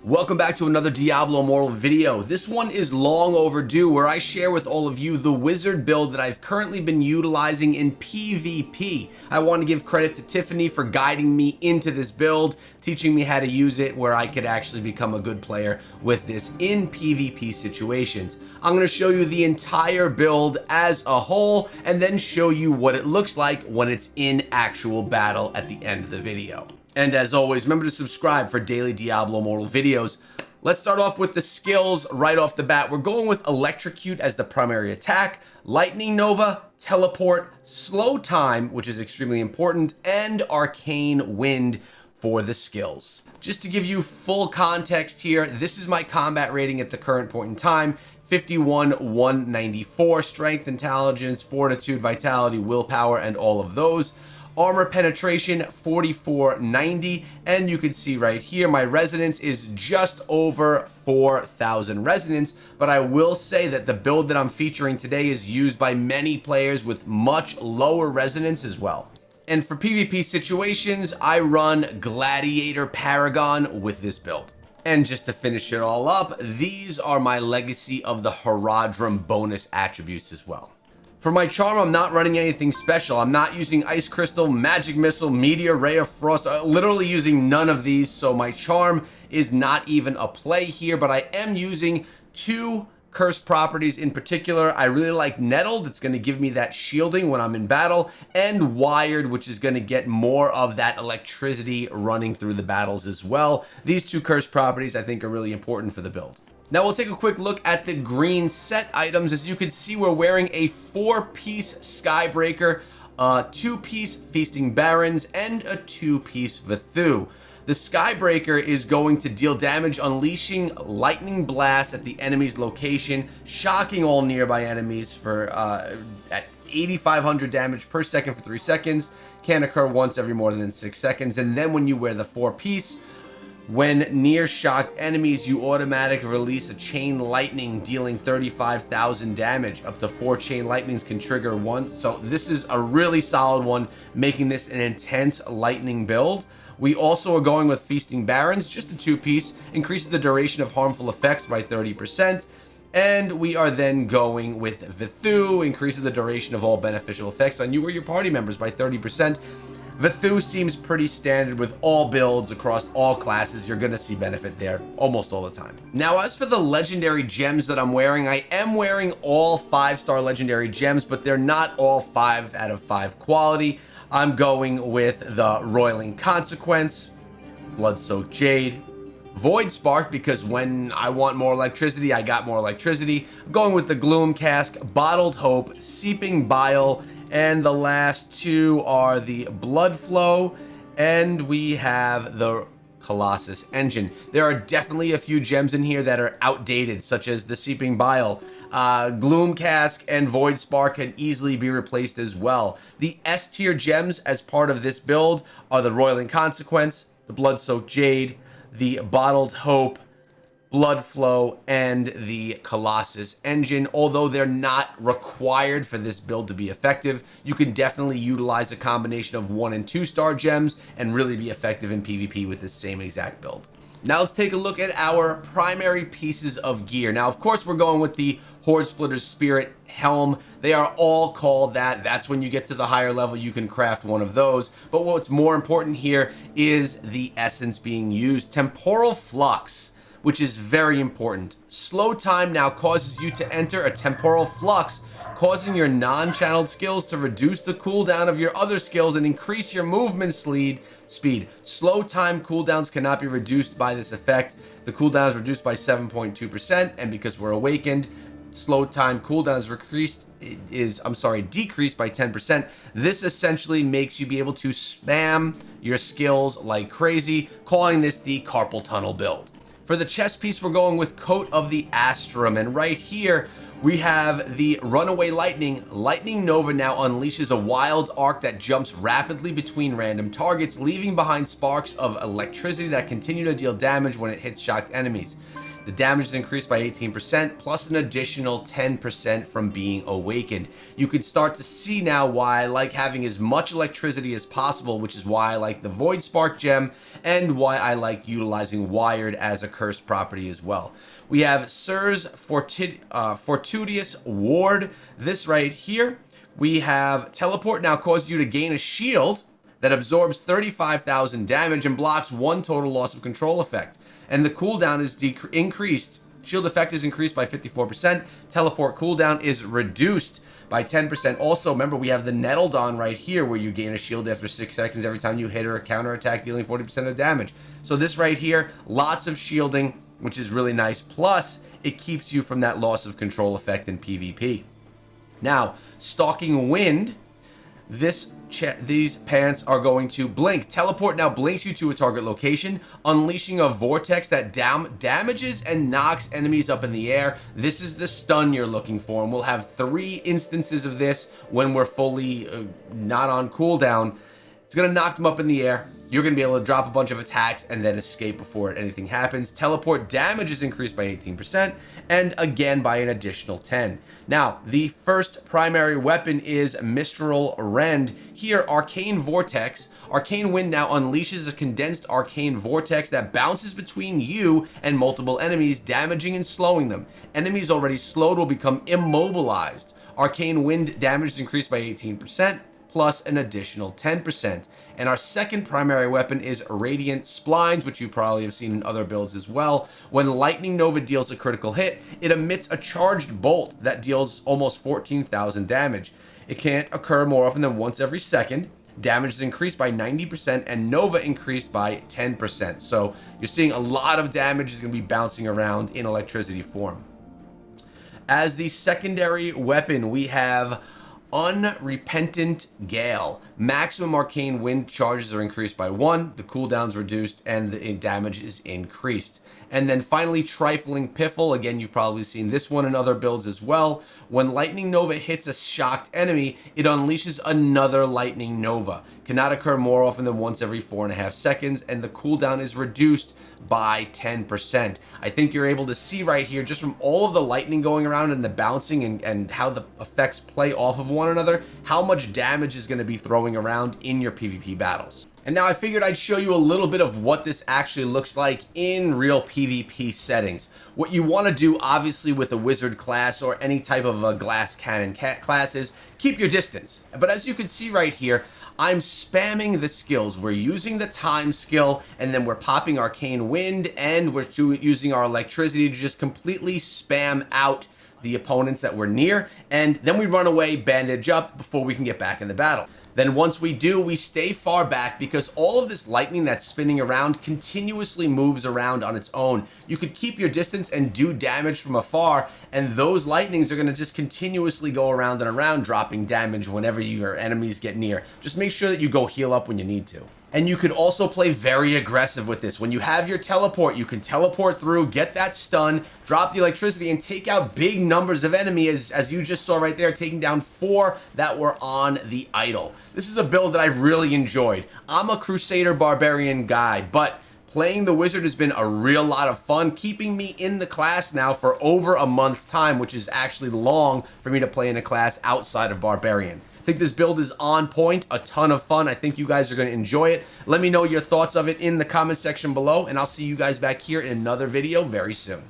Welcome back to another Diablo Immortal video. This one is long overdue, where I share with all of you the wizard build that I've currently been utilizing in PvP. I want to give credit to Tiffany for guiding me into this build, teaching me how to use it where I could actually become a good player with this in PvP situations. I'm going to show you the entire build as a whole and then show you what it looks like when it's in actual battle at the end of the video. And as always, remember to subscribe for daily Diablo Immortal videos. Let's start off with the skills right off the bat. We're going with Electrocute as the primary attack, Lightning Nova, Teleport, Slow Time, which is extremely important, and Arcane Wind for the skills. Just to give you full context here, this is my combat rating at the current point in time. 51, 194, Strength, Intelligence, Fortitude, Vitality, Willpower, and all of those. Armor penetration 4490, and you can see right here my resonance is just over 4,000 resonance, but I will say that the build that I'm featuring today is used by many players with much lower resonance as well. And for PvP situations, I run Gladiator Paragon with this build. And just to finish it all up, these are my Legacy of the Horadrim bonus attributes as well. For my charm, I'm not running anything special. I'm not using Ice Crystal, Magic Missile, Meteor, Ray of Frost, literally using none of these, so my charm is not even a play here, but I am using two cursed properties in particular. I really like Nettled, it's going to give me that shielding when I'm in battle, and Wired, which is going to get more of that electricity running through the battles as well. These two cursed properties I think are really important for the build. Now we'll take a quick look at the green set items. As you can see, we're wearing a 4-piece Skybreaker, a 2-piece Feasting Barons, and a 2-piece Vthu. The Skybreaker is going to deal damage, unleashing lightning blasts at the enemy's location, shocking all nearby enemies for at 8,500 damage per second for 3 seconds. Can occur once every more than 6 seconds. And then when you wear the 4-piece, when near shocked enemies, you automatically release a chain lightning, dealing 35,000 damage. Up to 4 chain lightnings can trigger one. So this is a really solid one, making this an intense lightning build. We also are going with Feasting Barons, just a 2-piece, increases the duration of harmful effects by 30%. And we are then going with Vthu, increases the duration of all beneficial effects on you or your party members by 30%. Vthu seems pretty standard with all builds across all classes. You're going to see benefit there almost all the time. Now, as for the legendary gems that I'm wearing, I am wearing all 5-star legendary gems, but they're not all 5 out of 5 quality. I'm going with the Roiling Consequence, Blood-Soaked Jade, Void Spark, because when I want more electricity, I got more electricity. I'm going with the Gloom Cask, Bottled Hope, Seeping Bile, and the last two are the Blood Flow, and we have the Colossus Engine. There are definitely a few gems in here that are outdated, such as the Seeping Bile. Gloom Cask and Void Spark can easily be replaced as well. The S tier gems as part of this build are the Roiling Consequence, the Blood-Soaked Jade, the Bottled Hope, Blood Flow, and the Colossus Engine. Although they're not required for this build to be effective, you can definitely utilize a combination of 1 and 2-star gems and really be effective in PvP with this same exact build. Now let's take a look at our primary pieces of gear. Now, of course, we're going with the Horde Splitter's Spirit Helm. They are all called that. That's when you get to the higher level, you can craft one of those. But what's more important here is the essence being used. Temporal Flux, which is very important. Slow Time now causes you to enter a temporal flux, causing your non-channeled skills to reduce the cooldown of your other skills and increase your movement speed. Slow Time cooldowns cannot be reduced by this effect. The cooldown is reduced by 7.2%, and because we're awakened, Slow Time cooldown is decreased by 10%. This essentially makes you be able to spam your skills like crazy, calling this the Carpal Tunnel build. For the chest piece, we're going with Coat of the Astrum, and right here we have the Runaway Lightning. Lightning Nova now unleashes a wild arc that jumps rapidly between random targets, leaving behind sparks of electricity that continue to deal damage when it hits shocked enemies. The The damage is increased by 18%, plus an additional 10% from being awakened. You can start to see now why I like having as much electricity as possible, which is why I like the Void Spark gem, and why I like utilizing Wired as a cursed property as well. We have Sir's Fortuitous Ward, this right here. We have Teleport now causes you to gain a shield that absorbs 35,000 damage and blocks 1 total loss of control effect. And the cooldown is increased. Shield effect is increased by 54%. Teleport cooldown is reduced by 10%. Also, remember, we have the Nettled on right here, where you gain a shield after 6 seconds every time you hit or counter attack, dealing 40% of damage. So this right here, lots of shielding, which is really nice. Plus, it keeps you from that loss of control effect in PvP. Now, Stalking Wind, these pants are going to blink. Teleport now blinks you to a target location, unleashing a vortex that damages and knocks enemies up in the air. This is the stun you're looking for, and we'll have 3 instances of this when we're fully not on cooldown. It's going to knock them up in the air. You're going to be able to drop a bunch of attacks and then escape before anything happens. Teleport damage is increased by 18% and again by an additional 10. Now, the first primary weapon is Mistral Rend. Here, Arcane Vortex. Arcane Wind now unleashes a condensed arcane vortex that bounces between you and multiple enemies, damaging and slowing them. Enemies already slowed will become immobilized. Arcane Wind damage is increased by 18%. Plus an additional 10%. And our second primary weapon is Radiant Splines, which you probably have seen in other builds as well. When Lightning Nova deals a critical hit, it emits a charged bolt that deals almost 14,000 damage. It can't occur more often than once every second. Damage is increased by 90% and Nova increased by 10%. So you're seeing a lot of damage is going to be bouncing around in electricity form. As the secondary weapon, we have Unrepentant Gale. Maximum arcane wind charges are increased by 1, the cooldown's reduced, and the damage is increased. And then finally, Trifling Piffle. Again, you've probably seen this one in other builds as well. When Lightning Nova hits a shocked enemy, it unleashes another Lightning Nova. Cannot occur more often than once every 4.5 seconds, and the cooldown is reduced by 10%. I think you're able to see right here, just from all of the lightning going around and the bouncing and how the effects play off of one another, how much damage is going to be throwing around in your PvP battles. And now I figured I'd show you a little bit of what this actually looks like in real PvP settings. What you want to do, obviously, with a wizard class or any type of a glass cannon class is keep your distance. But as you can see right here, I'm spamming the skills. We're using the time skill, and then we're popping Arcane Wind, and we're using our electricity to just completely spam out the opponents that we're near, and then we run away, bandage up before we can get back in the battle. Then once we do, we stay far back because all of this lightning that's spinning around continuously moves around on its own. You could keep your distance and do damage from afar, and those lightnings are going to just continuously go around and around, dropping damage whenever your enemies get near. Just make sure that you go heal up when you need to. And you could also play very aggressive with this. When you have your teleport, you can teleport through, get that stun, drop the electricity, and take out big numbers of enemies, as you just saw right there, taking down 4 that were on the idol. This is a build that I've really enjoyed. I'm a Crusader Barbarian guy, but playing the Wizard has been a real lot of fun, keeping me in the class now for over a month's time, which is actually long for me to play in a class outside of Barbarian. I think this build is on point, a ton of fun. I think you guys are going to enjoy it. Let me know your thoughts of it in the comment section below, and I'll see you guys back here in another video very soon.